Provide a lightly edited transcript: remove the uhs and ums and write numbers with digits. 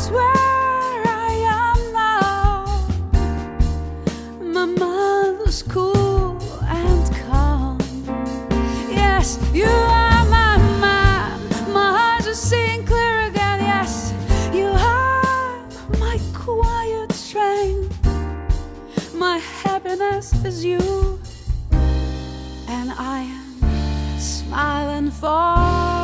that's where I am now. My mind was cool and calm. Yes, you are my man. My eyes are seeing clear again. Yes, you are my quiet strength. My happiness is you, and I am smiling for